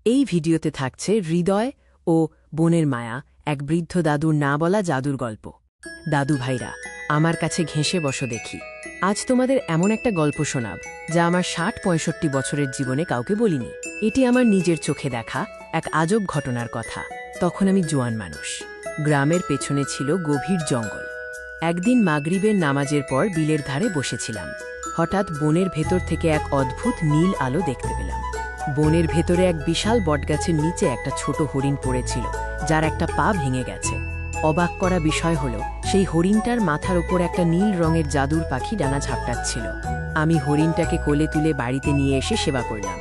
এই ভিডিওতে থাকছে হৃদয় ও বনের মায়া, এক বৃদ্ধ দাদুর না বলা জাদুর গল্প। দাদু ভাইরা, আমার কাছে ঘেঁষে বসো দেখি। আজ তোমাদের এমন একটা গল্প শোনাব যা আমার ৬০-৬৫ বছরের জীবনে কাউকে বলিনি। এটি আমার নিজের চোখে দেখা এক আজব ঘটনার কথা। তখন আমি জোয়ান মানুষ। গ্রামের পেছনে ছিল গভীর জঙ্গল। একদিন মাগরিবের নামাজের পর বিলের ধারে বসেছিলাম। হঠাৎ বনের ভেতর থেকে এক অদ্ভুত নীল আলো দেখতে পেলাম। বনের ভেতরে এক বিশাল বটগাছের নিচে একটা ছোট হরিণ পড়েছিল, যার একটা পা ভেঙে গেছে। অবাক করা বিষয় হলো, সেই হরিণটার মাথার ওপর একটা নীল রঙের জাদুর পাখি ডানা ঝাপটাচ্ছিল। আমি হরিণটাকে কোলে তুলে বাড়িতে নিয়ে এসে সেবা করলাম।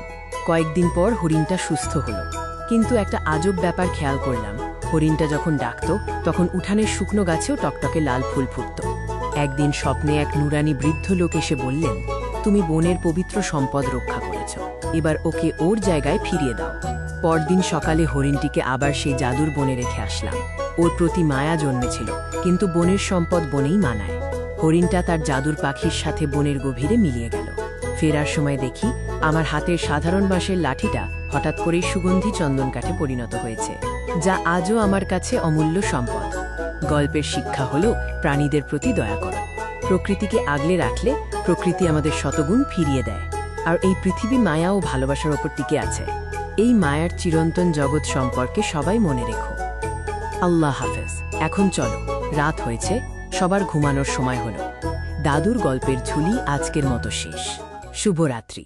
কয়েকদিন পর হরিণটা সুস্থ হলো, কিন্তু একটা আজব ব্যাপার খেয়াল করলাম। হরিণটা যখন ডাকত, তখন উঠানের শুকনো গাছেও টকটকে লাল ফুল ফুটত। একদিন স্বপ্নে এক নুরানি বৃদ্ধ লোক এসে বললেন, তুমি বনের পবিত্র সম্পদ রক্ষা করেছ, এবার ওকে ওর জায়গায় ফিরিয়ে দাও। পরদিন সকালে হরিণটিকে আবার সেই জাদুর বনে রেখে আসলাম। ওর প্রতি মায়া জন্মেছিল, কিন্তু বনের সম্পদ বনেই মানায়। হরিণটা তার জাদুর পাখির সাথে বনের গভীরে মিলিয়ে গেল। ফেরার সময় দেখি আমার হাতের সাধারণ বাঁশের লাঠিটা হঠাৎ করেই সুগন্ধি চন্দন কাঠে পরিণত হয়েছে, যা আজও আমার কাছে অমূল্য সম্পদ। গল্পের শিক্ষা হলো, প্রাণীদের প্রতি দয়া করো। প্রকৃতিকে আগলে রাখলে প্রকৃতি আমাদের শতগুণ ফিরিয়ে দেয়। আর এই পৃথিবী মায়া ও ভালোবাসার ওপর টিকে আছে। এই মায়ার চিরন্তন জগৎ সম্পর্কে সবাই মনে রেখো। আল্লাহ হাফেজ। এখন চলো, রাত হয়েছে, সবার ঘুমানোর সময় হলো। দাদুর গল্পের ঝুলি আজকের মতো শেষ। শুভরাত্রি।